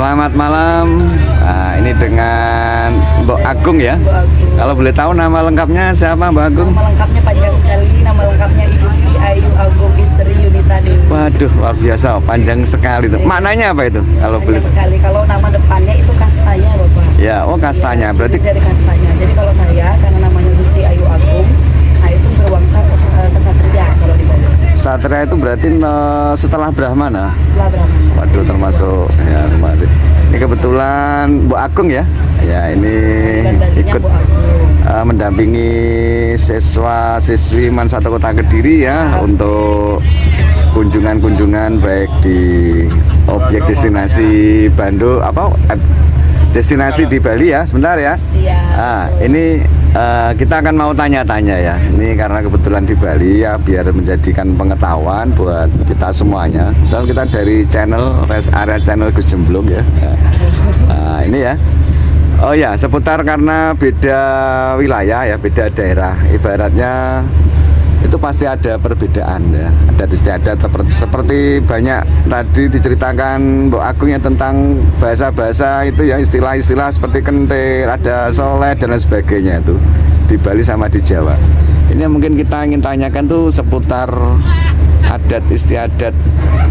Selamat malam. Nah, ini dengan Mbok Agung ya. Mbok Agung. Kalau boleh tahu nama lengkapnya siapa Mbak Agung? Nama lengkapnya panjang sekali. Nama lengkapnya Igusti Ayu Agung Istri Yunita Dewi. Waduh, luar biasa, panjang sekali tuh. Maknanya apa itu? Kalau boleh? Panjang sekali. Kalau nama depannya itu kastanya, Bapak. Ya, oh kastanya. Ya, Berarti dari kastanya. Jadi kalau saya karena namanya Gusti Ayu Agung, nah itu berwangsa kesatria kalau di Bali. Satria itu berarti setelah Brahmana. Setelah Brahmana. Waduh, termasuk ya termasuk. Ini kebetulan Mbok Agung ya. Ya, ini ikut mendampingi siswa-siswi MAN 1 Kota Kediri ya untuk kunjungan-kunjungan baik di objek destinasi Bandung destinasi di Bali ya. Sebentar ya. Iya. Nah, ini kita akan mau tanya-tanya ya. Ini karena kebetulan di Bali ya, biar menjadikan pengetahuan buat kita semuanya. Dan kita dari channel Rest Area Channel Gus Jemblung ya. Nah, ini ya. Oh ya, seputar karena beda wilayah ya, beda daerah. Ibaratnya itu pasti ada perbedaan ya, adat istiadat seperti banyak tadi diceritakan Mbok Agung ya tentang bahasa-bahasa itu ya, istilah-istilah seperti kentir, ada soleh dan lain sebagainya itu di Bali sama di Jawa. Ini yang mungkin kita ingin tanyakan tuh seputar adat istiadat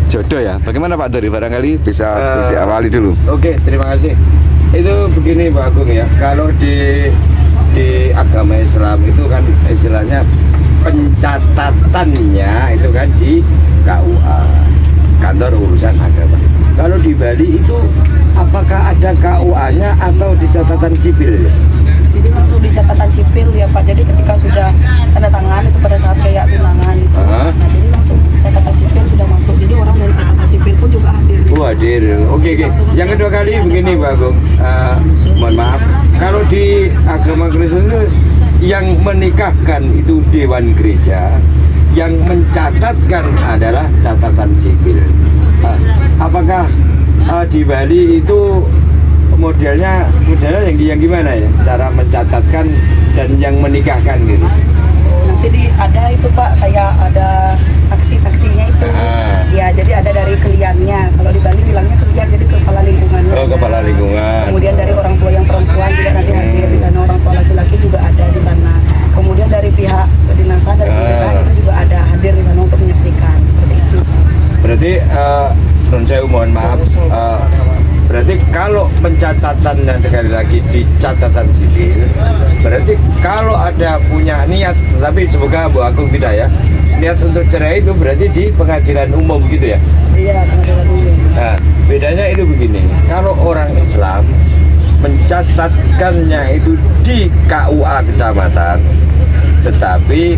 jodoh ya. Bagaimana Pak Dori, barangkali bisa diawali dulu. Oke, terima kasih. Itu begini Pak Agung ya, kalau di agama Islam itu kan istilahnya pencatatannya itu kan di KUA, kantor urusan agama. Kalau di Bali itu apakah ada KUA-nya atau di catatan sipil? Jadi langsung di catatan sipil ya Pak. Jadi ketika sudah tanda tangan itu pada saat kayak tunangan itu, nah jadi langsung catatan sipil sudah masuk. Jadi orang dari catatan sipil pun juga hadir. Hadir. Oke. Yang kedua kali begini Pak Agung, mohon maaf, kalau di agama Kristen itu yang menikahkan itu dewan gereja, yang mencatatkan adalah catatan sipil. Apakah di Bali itu modelnya yang gimana ya, cara mencatatkan dan yang menikahkan gitu? Nanti ada itu Pak, kayak ada saksi-saksinya itu. Ya, jadi ada dari kliennya. Kalau di Bali bilangnya klien, jadi kepala lingkungannya. Oh, kepala lingkungan. Kemudian dari orang tua yang perempuan juga nanti hadir di sana, orang tua laki-laki juga ada di sana. Kemudian dari pihak kedinasan dari pemerintahan itu juga ada hadir di sana untuk menyaksikan. Seperti itu. Berarti non saya mohon maaf. Berarti kalau pencatatannya sekali lagi di catatan sipil, berarti kalau ada punya niat, tapi semoga Bu Agung tidak ya, niat untuk cerai itu berarti di pengadilan umum gitu ya? Iya, pengadilan umum. Nah, bedanya itu begini, kalau orang Islam mencatatkannya itu di KUA kecamatan, tetapi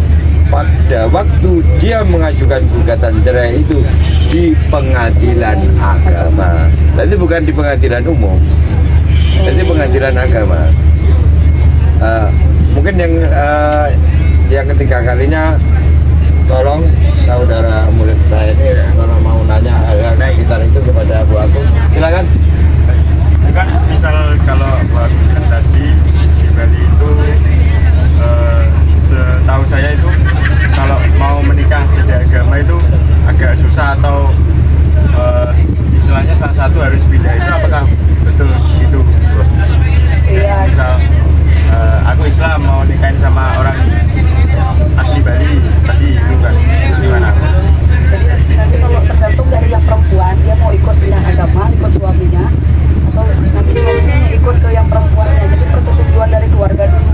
pada waktu dia mengajukan gugatan cerai itu di pengadilan agama. Jadi bukan di pengadilan umum, jadi pengadilan agama. Mungkin yang ketiga kalinya, tolong saudara murid saya ini kalau mau nanya hal-hal sekitar itu kepada Bu Agung, silakan. Kan misal kalau buat kan tadi di Bali itu setahu saya itu kalau mau menikah beda agama itu agak susah atau istilahnya salah satu harus pindah, itu apakah betul itu? Iya. Misal aku Islam mau nikahin sama orang asli Bali pasti itu kan, gimana? Jadi nanti kalau tergantung dari yang perempuan, dia mau ikut pindah agama, ikut suaminya, atau nanti suaminya ikut ke yang perempuannya. Jadi persetujuan dari keluarga dulu.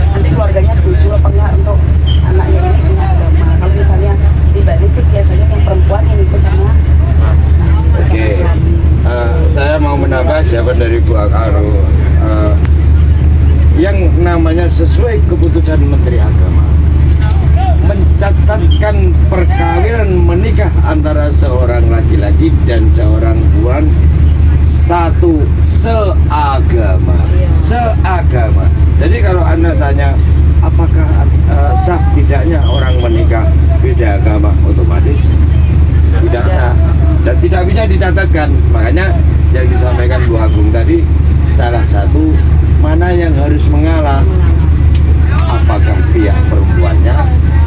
Nanti keluarganya setuju apa enggak untuk anaknya ini pindah agama. Kalau misalnya di Bali sih biasanya yang perempuan yang ikut sama Oke. suami. Saya mau menambah jawaban dari Bu Agung. Yang namanya sesuai keputusan Menteri Agama, mencatatkan perkawinan menikah antara seorang laki-laki dan seorang perempuan satu seagama. Jadi kalau Anda tanya apakah sah tidaknya orang menikah beda agama, otomatis tidak sah dan tidak bisa dicatatkan. Makanya yang disampaikan Bu Agung tadi, salah satu mana yang harus mengalah, apakah pihak perempuannya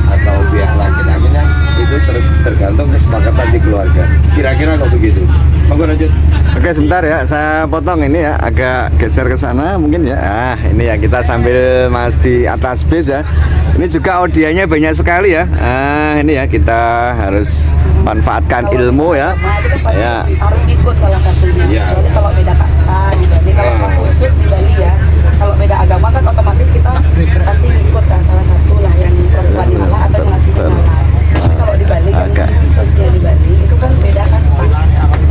atau pihak laki-lakinya, itu tergantung kesepakatan di keluarga. Kira-kira kok begitu. Monggo lanjut. Oke sebentar ya, saya potong ini ya, agak geser ke sana mungkin ya. Ah ini ya kita sambil mas di atas bis ya. Ini juga audionya banyak sekali ya. Ah ini ya kita harus manfaatkan ilmu ya. Nah, itu kan pasti Ya. harus ikut salah satunya. Ya. Kecuali kalau beda kasta di Bali, kalau khusus di Bali ya. Kalau beda agama kan otomatis kita pasti ikut kan salah satu lah yang perempuan ngalah atau yang laki ngalah. Tapi kalau di Bali yang Agak. khususnya di Bali itu kan beda kasta.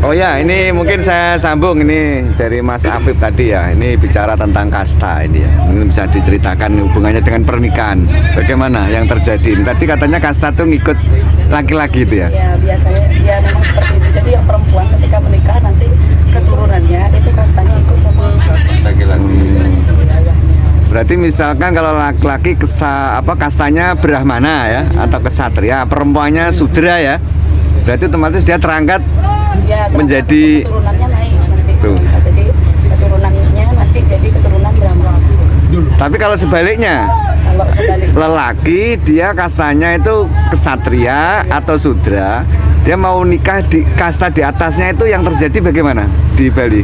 Oh ya, ini mungkin saya sambung ini dari Mas Afif tadi ya. Ini bicara tentang kasta ini ya. Ini bisa diceritakan hubungannya dengan pernikahan. Bagaimana yang terjadi? Ini tadi katanya kasta tuh ngikut laki-laki itu ya. Ya biasanya ya memang seperti itu. Jadi yang perempuan ketika menikah nanti keturunannya itu kastanya ikut sama Laki-laki. Berarti misalkan kalau laki-laki kastanya Brahmana ya atau kesatria, perempuannya Sudra ya. Berarti otomatis dia terangkat ya, menjadi- keturunannya naik nanti. Tuh. Nah, jadi keturunannya nanti jadi keturunan Brahmana. Tapi kalau sebaliknya, Kalau sebaliknya lelaki dia kastanya itu kesatria atau Sudra, dia mau nikah di kasta di atasnya itu yang terjadi bagaimana di Bali?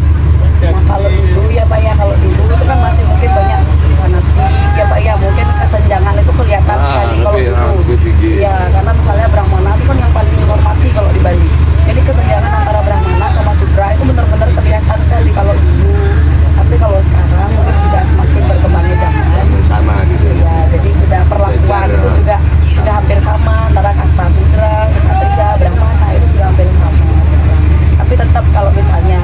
nah kalau dulu ya Pak ya, kalau dulu itu kan masih mungkin banyak fanatik ya Pak ya, mungkin kesenjangan itu kelihatan sekali kalau dulu. lebih tinggi. Iya, karena misalnya Brahmana itu kan yang paling dihormati kalau di Bali. Jadi kesenjangan antara Brahmana sama Sudra itu benar-benar kelihatan sekali kalau dulu. Tapi kalau sekarang mungkin juga semakin berkembangnya zaman. Sama gitu. Ya, jadi sudah perlakuan itu juga sudah hampir sama antara kasta Sudra, kesatria, Brahmana itu sudah hampir sama sekarang. Tapi tetap kalau misalnya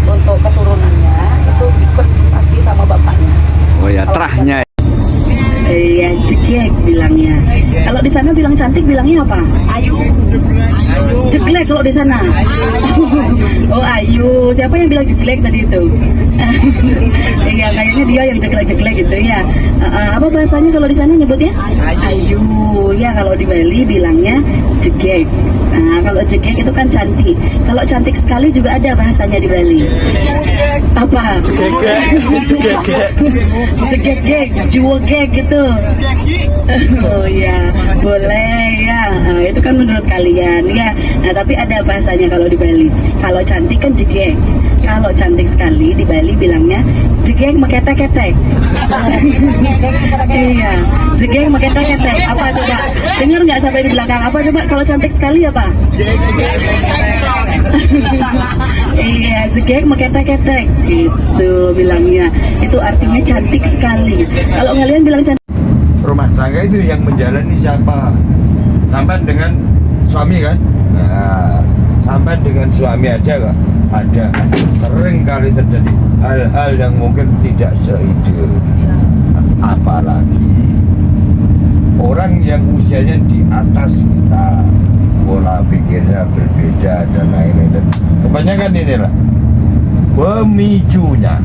untuk keturunannya itu ikut pasti sama bapaknya. Oh ya, terahnya. Iya, jeglek bilangnya. Kalau di sana bilang cantik bilangnya apa? Ayu. Jeglek kalau di sana. Oh, ayu. Siapa yang bilang jeglek tadi itu? Iya, kayaknya dia yang jeglek-jeglek gitu ya. Apa bahasanya kalau di sana nyebutnya? Ayu. Ya, kalau di Bali bilangnya jeglek. Nah, kalau jeglek itu kan cantik. Kalau cantik sekali juga ada bahasanya di Bali. Apa? Jeglek, juwegek gitu. Oh iya, boleh ya. Itu kan menurut kalian ya. Nah, tapi ada bahasanya kalau di Bali. Kalau cantik kan jegek. Kalau cantik sekali di Bali bilangnya jegek meketek-ketek. Iya, jegek meketek-ketek. Apa coba? Dengar nggak sampai di belakang? Apa coba kalau cantik sekali apa? Iya, jegek meketek-ketek. Gitu bilangnya. Itu artinya cantik sekali. Kalau kalian bilang cantik Rumah tangga itu yang menjalani siapa? Sampai dengan suami kan? Nah, sampai dengan suami aja kok ada sering kali terjadi hal-hal yang mungkin tidak seide. Apalagi orang yang usianya di atas kita, pola pikirnya berbeda dan lain-lain. Dan kebanyakan inilah pemicunya.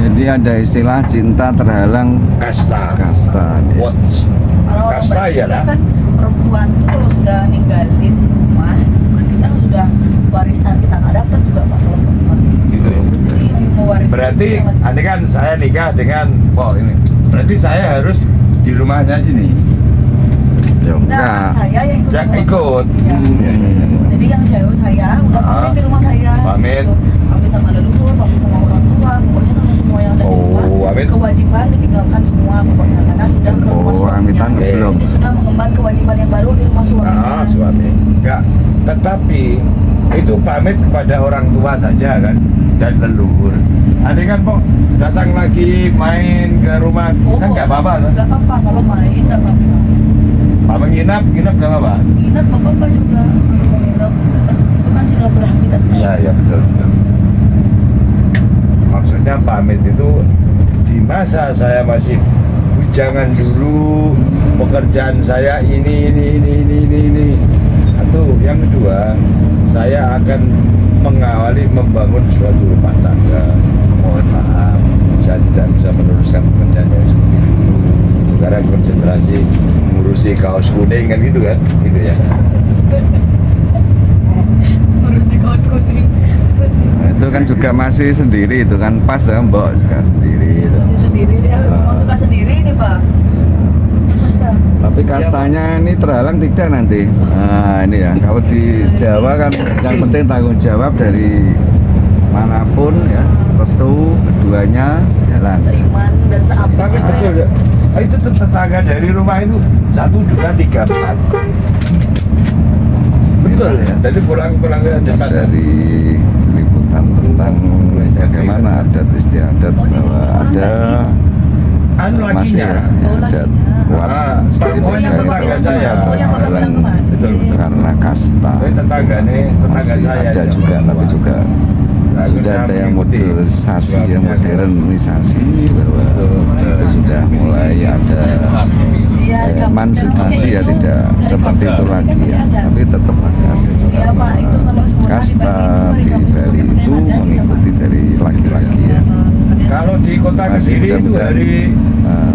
Jadi ada istilah cinta terhalang Kasta. kasta. Watch. Kalau orang Kasta Bali ya lah. kan perempuan tuh kalau sudah ninggalin rumah itu kan kita sudah warisan kita nggak dapat juga Pak kalau perempuan. Gitu. Jadi mewarisi Berarti itu lewat- ini kan saya nikah dengan ini. Berarti saya harus di rumahnya sini. Ya Nah, enggak. saya yang ikut. Ya sama ikut. bapak. Iya. Jadi yang cewek saya udah pamit di rumah saya. Pamit. Gitu. Pamit sama leluhur, pamit sama orang tua, pokoknya sama semua yang ada di rumah. Oh, pamit. Kewajiban ditinggalkan semua pokoknya karena sudah ke rumah Oh, suaminya. pamitan belum. Jadi sudah mengemban kewajiban yang baru di rumah suaminya. Ah, suami. Enggak. Tetapi itu pamit kepada orang tua saja kan dan leluhur. Ada kan Pok datang lagi main ke rumah kan nggak apa-apa kan? Nggak apa-apa kalau main nggak apa-apa. Pak menginap nggak apa-apa. Nginep nggak apa-apa juga. Nginep itu kan silaturahmi kan. Iya iya betul betul. Maksudnya pamit itu di masa saya masih bujangan dulu, pekerjaan saya ini. Atau yang kedua, saya akan mengawali membangun suatu rumah tangga. Mohon maaf, saya tidak bisa meneruskan pekerjaan yang seperti itu. Sekarang konsentrasi mengurusi kaos kuning kan gitu ya. Ngurusi kaos kuning. Nah, itu kan juga masih sendiri itu kan pas ya Mbok juga sendiri itu. Masih sendiri dia memang suka sendiri nih Pak. Terus ya. Tapi kastanya ini terhalang tidak nanti. Nah ini ya, kalau di Jawa kan yang penting tanggung jawab dari manapun ya, restu keduanya jalan. Seiman dan seabdi. Tapi betul ya. Itu tetangga dari rumah itu 1, 2, 3, 4. Betul ya. Jadi pulang-pulang ke depan. Dari liputan tentang bagaimana adat istiadat bahwa ada Anu masih laginya. ya, adat kuat dari Oh, yang budaya tetangga saya. dalam Betul. karena kasta. Tetangga Masih saya. ada juga, tapi juga sudah ada yang modernisasi, yang modernisasi bahwa itu sudah mulai ada emansipasi ya, tidak seperti itu lagi ya, tapi tetap masih ada juga Iya, Pak, itu kalau sekolah kasta dibagi di per Bali Kamis itu ada. mengikuti dari laki-laki ya. Kalau di kota Masih Kediri itu mudah-mudahan hari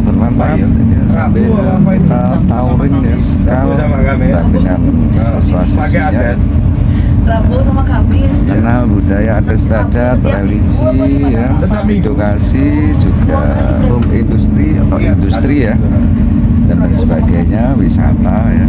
bermanfaat ya, sambil Rabu apa itu? kita taurin ya sekali sama kami ya. dengan pakai siswa-siswinya adat. Rabu sama Kamis. kenal budaya adat istiadat, religi ya, edukasi juga home industri atau industri ya, dan lain sebagainya, wisata ya.